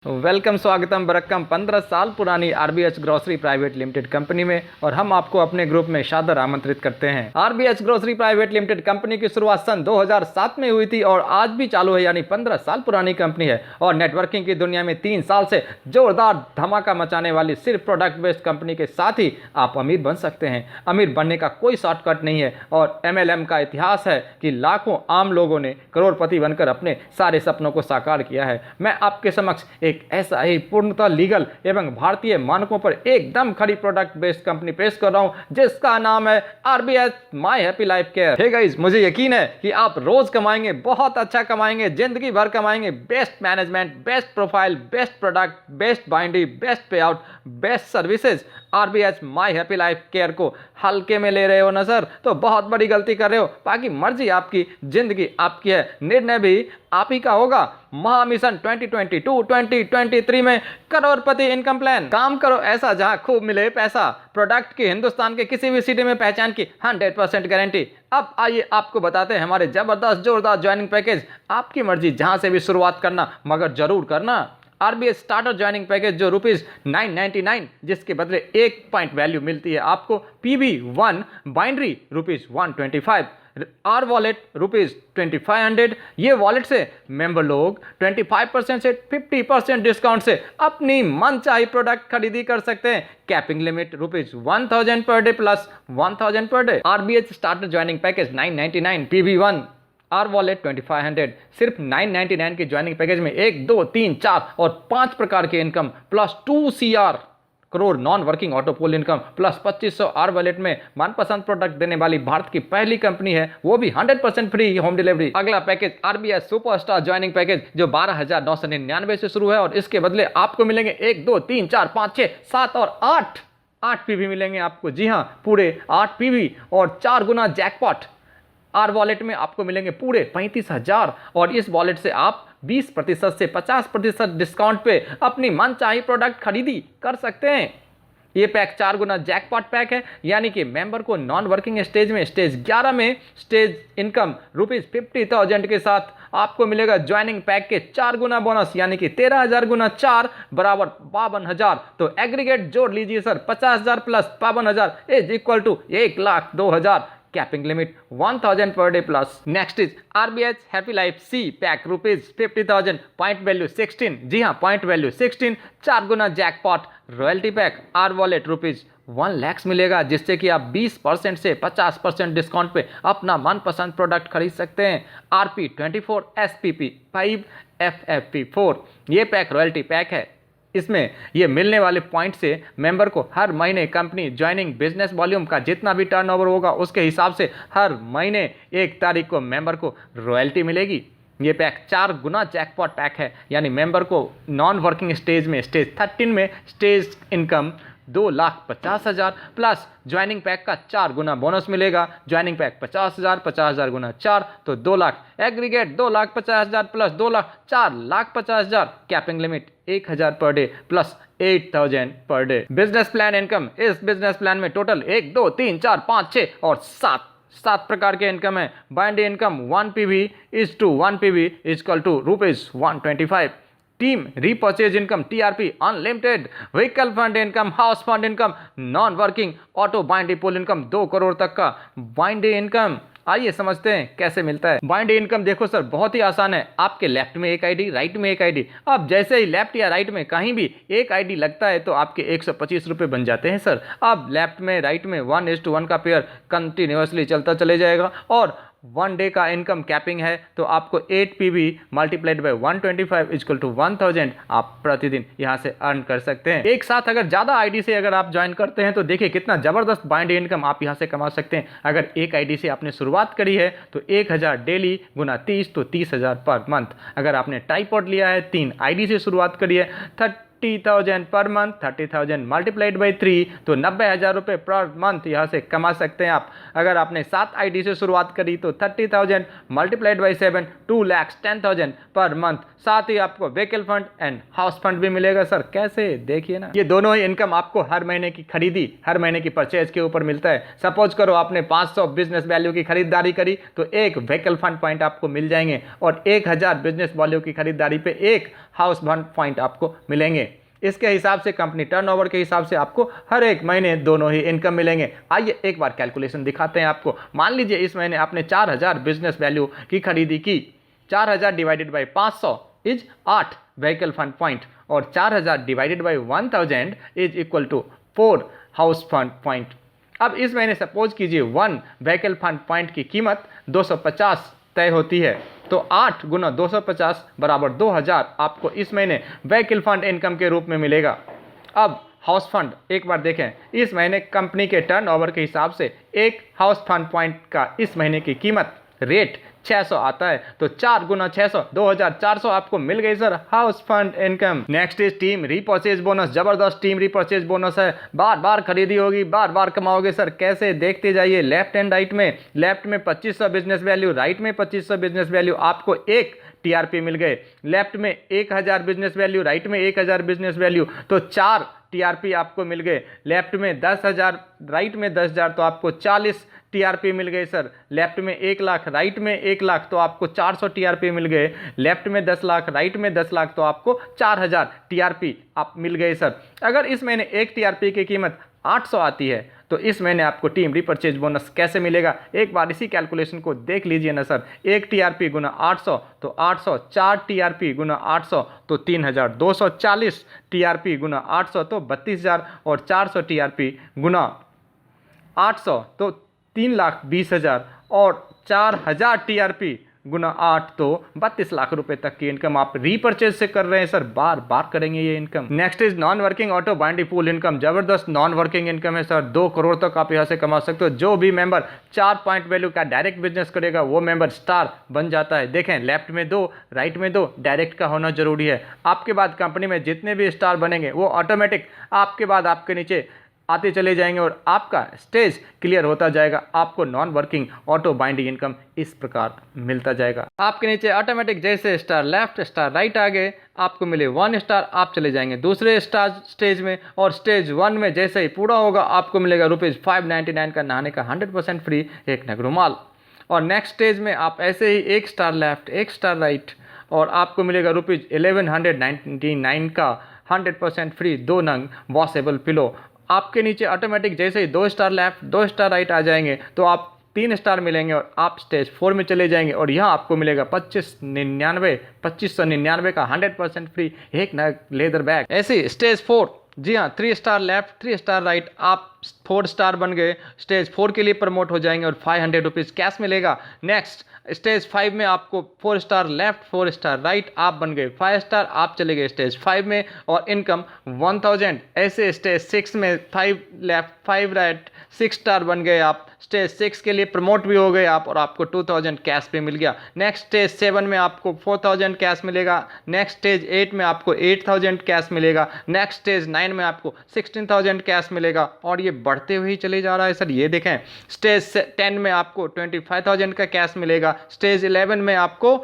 Welcome, स्वागतम, बरक्कम 15 साल पुरानी RBH grocery private limited company में और हम आपको अपने ग्रुप में शादर आमंत्रित करते हैं। RBH grocery private limited company की शुरुआत सन 2007 में हुई थी और आज भी चालू है, यानी 15 साल पुरानी कंपनी है और नेटवर्किंग की दुनिया में 3 साल से जोरदार धमाका मचाने वाली सिर्फ प्रोडक्ट बेस्ड कंपनी के साथ ही आप अमीर बन सकते हैं। अमीर बनने का कोई शॉर्टकट नहीं है और एमएलएम का इतिहास है कि लाखों आम लोगों ने करोड़पति बनकर अपने सारे सपनों को साकार किया है। मैं आपके समक्ष एक ऐसा ही पूर्णतः लीगल एवं भारतीय मानकों पर एकदम खड़ी प्रोडक्ट बेस्ड कंपनी पेश कर रहा हूं जिसका नाम है RBH my happy life care. Hey guys, मुझे यकीन है कि आप रोज कमाएंगे, बहुत अच्छा कमाएंगे, जिंदगी भर कमाएंगे। Best management, best profile, best product, best binary, best pay out, best services. RBH my happy life care को हल्के में ले रहे हो ना सर, तो बहुत बड़ी गलती कर रहे हो। बाकी मर्जी आपकी, जिंदगी आपकी है, निर्णय भी आप ही का होगा। महामिशन 2022-2023 में करोड़पति इनकम प्लान। काम करो ऐसा जहां खूब मिले पैसा। प्रोडक्ट की हिंदुस्तान के किसी भी सिटी में पहचान की 100% गारंटी। अब आइए आपको बताते हैं हमारे जबरदस्त जोरदार ज्वाइनिंग पैकेज। आपकी मर्जी जहां से भी शुरुआत करना, मगर जरूर करना। आरबीएच स्टार्टर ज्वाइनिंग पैकेज जो ₹999, जिसके बदले 1 पॉइंट वैल्यू मिलती है आपको। PB1 boundary ₹125, are wallet ₹2500। ये वॉलेट से मेंबर लोग 25% से 50% डिस्काउंट से अपनी मनचाही प्रोडक्ट खरीदी कर सकते हैं। Capping limit ₹1000 per day plus 1000 per day. RBH starter joining package 999, PB1 are wallet 2500। सिर्फ 999 के ज्वाइनिंग पैकेज में 1, 2, 3, 4 और 5 प्रकार के income plus 2 CR crore non working autopool income plus 2500 R wallet में मनपसंद प्रोडक्ट देने वाली भारत की पहली कंपनी है, वो भी 100% फ्री होम डिलीवरी। अगला package RBH superstar joining package जो 12,999 से शुरू है और इसके बदले आपको मिलेंगे 1, 2, 3, 4, 5, 6, 7 और 8 PV मिलेंगे आपको। जी हाँ, पूरे 8 PV और 4 गुना जैकपॉट। आर वॉलेट में आपको मिलेंगे पूरे 35,000 और इस वॉलेट से आप 20% से 50% डिस्काउंट पे अपनी मनचाही प्रोडक्ट खरीदी कर सकते हैं। ये पैक 4 गुना जैकपॉट पैक है, यानी कि मेंबर को नॉन वर्किंग स्टेज में स्टेज 11 में स्टेज इनकम ₹50,000 के साथ आपको मिलेगा ज्वाइनिंग पैक के 4 गुना बोनस, यानी कि 13,000 गुना 4 बराबर 52,000। तो एग्रीगेट जोड़ लीजिए sir, 50,000 plus 52,000 is equal to 1,02,000। Capping limit 1000 per day plus. Next is RBH happy life C pack ₹50,000, point value 16। जी हाँ, पॉइंट वैल्यू 16, 4 गुना jackpot royalty pack. R wallet ₹1 lakh मिलेगा, जिससे कि आप 20% से 50% डिस्काउंट पे अपना मनपसंद प्रोडक्ट खरीद सकते हैं। RP24 SPP5 FFP4 ये पैक रॉयल्टी पैक है। इसमें ये मिलने वाले पॉइंट से मेंबर को हर महीने कंपनी ज्वाइनिंग बिजनेस वॉल्यूम का जितना भी टर्नओवर होगा उसके हिसाब से हर महीने 1 तारीख को मेंबर को रॉयल्टी मिलेगी। ये पैक 4 गुना जैकपॉट पैक है, यानी मेंबर को नॉन वर्किंग स्टेज में स्टेज 13 में stage income 2,50,000 plus joining pack का 4 गुना बोनस मिलेगा। ज्वाइनिंग पैक 50,000, 50,000 गुना 4 तो 2 lakh. Aggregate 2,50,000 plus 2 lakh, 4,50,000। Capping limit 1,000 पर day plus 8,000 per day. Business plan income, इस बिजनेस प्लान में टोटल 1, 2, 3, 4, 5, 6 और 7 प्रकार के इनकम है। Binary income 1 PV is to 1 PV equal to ₹125। Team repurchase income TRP unlimited. Vehicle fund income, house fund income, non working auto binary pool income 2 crore तक का बाइंडी income. आइए समझते हैं कैसे मिलता है बाइंडी इनकम। देखो सर, बहुत ही आसान है। आपके लेफ्ट में एक आईडी, राइट में एक आईडी। अब जैसे ही लेफ्ट या राइट में कहीं भी एक आईडी लगता है तो आपके 125 रुपये बन जाते हैं सर। अब लेफ्ट में राइट में 1:1 का पेयर कंटिन्यूसली चलता चले जाएगा और 1 डे का इनकम कैपिंग है तो आपको 8 PV multiplied by 125 equal to 1000 आप प्रतिदिन यहां से अर्न कर सकते हैं। एक साथ अगर ज्यादा आईडी से अगर आप ज्वाइन करते हैं तो देखिए कितना जबरदस्त बाइंड इनकम आप यहां से कमा सकते हैं। अगर एक आईडी से आपने शुरुआत करी है तो 1000 डेली गुना 30 तो 30,000 पर मंथ। अगर आपने ट्राइपॉड लिया है, 3 आईडी से शुरुआत करी है, 50,000 पर मंथ, 30,000 मल्टीप्लाइड बाई 3, तो 90,000 रुपये पर मंथ यहाँ से कमा सकते हैं आप। अगर आपने 7 आईडी से शुरुआत करी तो 30,000 मल्टीप्लाइड बाई 7, 2,10,000 पर मंथ। साथ ही आपको vehicle fund and house fund भी मिलेगा सर। कैसे, देखिए ना, ये दोनों ही इनकम आपको हर महीने की खरीदी, हर महीने की परचेज के ऊपर मिलता है। सपोज करो आपने 500 बिजनेस वैल्यू की खरीदारी करी तो एक व्हीकल फंड पॉइंट आपको मिल जाएंगे, और 1,000 बिजनेस वैल्यू की खरीदारी पे एक हाउस फंड पॉइंट आपको मिलेंगे। इसके हिसाब से, कंपनी टर्नओवर के हिसाब से आपको हर एक महीने दोनों ही इनकम मिलेंगे। आइए एक बार कैलकुलेशन दिखाते हैं आपको। मान लीजिए इस महीने आपने 4,000 बिजनेस वैल्यू की खरीदी की। 4,000 divided by 500 is 8 vehicle fund point, और 4,000 divided by 1,000 is equal to 4 house fund point. अब इस महीने सपोज कीजिए 1 व्हीकल फंड पॉइंट की कीमत 250 तय होती है, तो 8 गुना 250 बराबर 2,000 आपको इस महीने व्हीकल फंड इनकम के रूप में मिलेगा। अब हाउस फंड एक बार देखें, इस महीने कंपनी के टर्नओवर के हिसाब से एक हाउस फंड पॉइंट का इस महीने की कीमत रेट 600 आता है, तो 4 गुना 600 2,400 आपको मिल गई sir house fund income. Next is team repurchase bonus. जबरदस्त टीम रीपरचेज बोनस है, बार बार खरीदी होगी, बार बार कमाओगे सर। कैसे, देखते जाइए। लेफ्ट एंड राइट में, लेफ्ट में 2500 बिजनेस वैल्यू, राइट में 2500 बिजनेस वैल्यू, आपको एक टीआरपी मिल गए। लेफ्ट में 1,000 बिजनेस वैल्यू, राइट में 1,000 बिजनेस वैल्यू, तो 4 टीआरपी आपको मिल गए। लेफ्ट में 10,000, राइट में 10,000, तो आपको 40 टीआरपी मिल गए सर। लेफ्ट में 1 लाख, राइट में 1 लाख, तो आपको 400 टीआरपी मिल गए। लेफ्ट में 10 लाख, राइट में 10 लाख, तो आपको 4,000 टीआरपी आप मिल गए सर। अगर इस महीने एक टीआरपी की कीमत 800 आती है तो इस महीने आपको टीम रीपरचेज बोनस कैसे मिलेगा, एक बार इसी कैलकुलेशन को देख लीजिए ना सर। एक टीआरपी गुना 800 तो 800, 4 टीआरपी गुना 800 तो 3,240, टीआरपी गुना 800 तो 32,000, और 400 टीआरपी गुना 800 तो 3,20,000, और 4,000 टीआरपी गुना 8 तो 32 लाख रुपए तक की इनकम आप रीपरचेज से कर रहे हैं सर। बार बार करेंगे ये income. Next is non working auto बाइंडी pool income. जबरदस्त नॉन वर्किंग इनकम है सर। 2 करोड़ तक आप यहाँ से कमा सकते हो। जो भी मेंबर 4 पॉइंट वैल्यू का डायरेक्ट बिजनेस करेगा वो मेंबर स्टार बन जाता है। देखें, लेफ्ट में 2, राइट में 2, डायरेक्ट का होना जरूरी है। आपके बाद कंपनी में जितने भी स्टार बनेंगे वो ऑटोमेटिक आपके बाद आपके नीचे आते चले जाएंगे, और आपका स्टेज क्लियर होता जाएगा। आपको non working auto binding income इस प्रकार मिलता जाएगा। आपके नीचे ऑटोमेटिक जैसे स्टार लेफ्ट, स्टार राइट आ गए, आपको मिले 1 स्टार, आप चले जाएंगे दूसरे स्टार स्टेज में, और स्टेज 1 में जैसे ही पूरा होगा आपको मिलेगा ₹599 का नहाने का 100% फ्री एक नग रुमाल। और नेक्स्ट स्टेज में आप ऐसे ही 1 स्टार लेफ्ट, 1 स्टार राइट, और आपको मिलेगा ₹1199 का 100% फ्री 2 नंग वॉशेबल पिलो। आपके नीचे ऑटोमेटिक जैसे ही 2 स्टार लेफ्ट, 2 स्टार राइट आ जाएंगे तो आप 3 स्टार मिलेंगे, और आप स्टेज 4 में चले जाएंगे, और यहाँ आपको मिलेगा 2599 का 100% फ्री एक नग लेदर बैग। ऐसे स्टेज 4, जी हाँ, 3 स्टार लेफ्ट, 3 स्टार राइट, आप 4 स्टार बन गए, स्टेज 4 के लिए प्रमोट हो जाएंगे और ₹500 कैश मिलेगा। नेक्स्ट स्टेज 5 में आपको 4 स्टार लेफ्ट, 4 स्टार राइट, आप बन गए 5 स्टार, आप चले गए स्टेज 5 में, और इनकम 1000। ऐसे स्टेज 6 में 5 लेफ्ट, 5 राइट, 6 स्टार बन गए आप, स्टेज 6 के लिए प्रमोट भी हो गए आप, और आपको 2000 कैश पे मिल गया। नेक्स्ट स्टेज 7 में आपको 4000 कैश मिलेगा। नेक्स्ट स्टेज 8 में आपको 8000 कैश मिलेगा। नेक्स्ट स्टेज 9 में आपको 16000 कैश मिलेगा, और ये बढ़ते हुए ही चले जा रहा है सर। ये देखें, स्टेज 10 में आपको 25000 का कैश मिलेगा। स्टेज 11 में आपको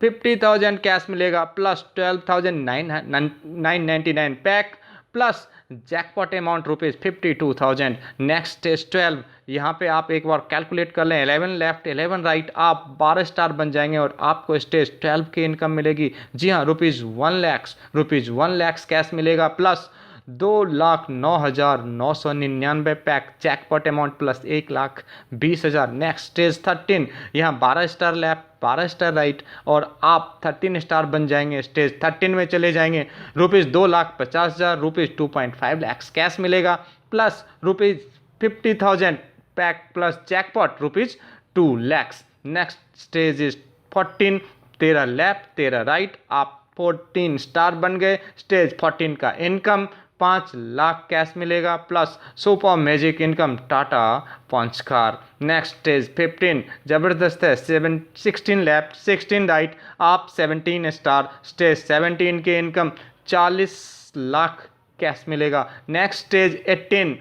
50,000 कैश मिलेगा, plus 12,999 pack, plus jackpot amount ₹52,000। Next stage 12, यहाँ पे आप एक बार कैलकुलेट कर लें, 11 लेफ्ट, 11 राइट, आप 12 स्टार बन जाएंगे, और आपको स्टेज 12 की इनकम मिलेगी। जी हाँ, ₹1 लाख कैश मिलेगा, plus 2,09,999 pack jackpot amount, plus 1,20,000। Next stage 13, यहाँ 12 स्टार लेफ्ट, 12 स्टार राइट, और आप 13 स्टार बन जाएंगे। स्टेज 13 में चले जाएंगे, ₹2,50,000, ₹2.5 लाख कैश मिलेगा, plus ₹50,000 pack, plus jackpot ₹2 lakh. Next stage is 14, 13 left, 13 right, आप 14 स्टार बन गए। स्टेज 14 का इनकम 5 लाख कैश मिलेगा plus super magic income Tata Punch car. Next stage 15 जबरदस्त है, 16 लेफ्ट 16 राइट आप 17 स्टार। स्टेज 17 के इनकम 40 लाख कैश मिलेगा। Next stage 18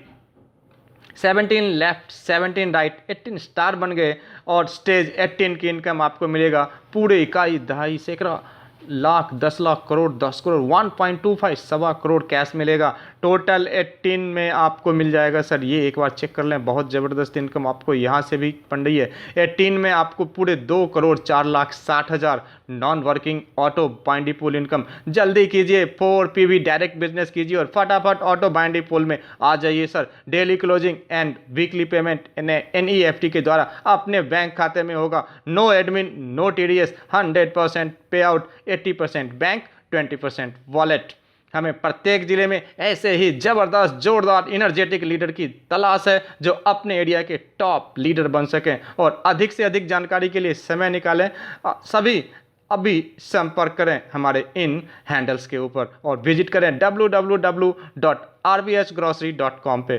17 left 17 right 18 star बन गए और स्टेज 18 की इनकम आपको मिलेगा पूरे इकाई दहाई सैकड़ा लाख 10 लाख करोड़ 10 करोड़ 1.25 सवा करोड़ कैश मिलेगा। टोटल 18 में आपको मिल जाएगा सर, ये एक बार चेक कर लें, बहुत ज़बरदस्त इनकम आपको यहाँ से भी बन रही है। 18 में आपको पूरे 2 करोड़ 4 लाख 60 हज़ार non working auto बाइंडी pool income. जल्दी कीजिए 4 PV डायरेक्ट बिजनेस कीजिए और फटाफट ऑटो बाइंडी पूल में आ जाइए sir. Daily closing and weekly payment NEFT के द्वारा अपने बैंक खाते में होगा। नो एडमिन नो TDS, 100% पे आउट, 80% बैंक 20% वॉलेट। हमें प्रत्येक जिले में ऐसे ही जबरदस्त जोरदार इनर्जेटिक लीडर की तलाश है जो अपने एरिया के टॉप लीडर बन सकें। और अधिक से अधिक जानकारी के लिए समय निकालें, सभी अभी संपर्क करें हमारे इन हैंडल्स के ऊपर और विजिट करें www.rbhgrocery.com पे।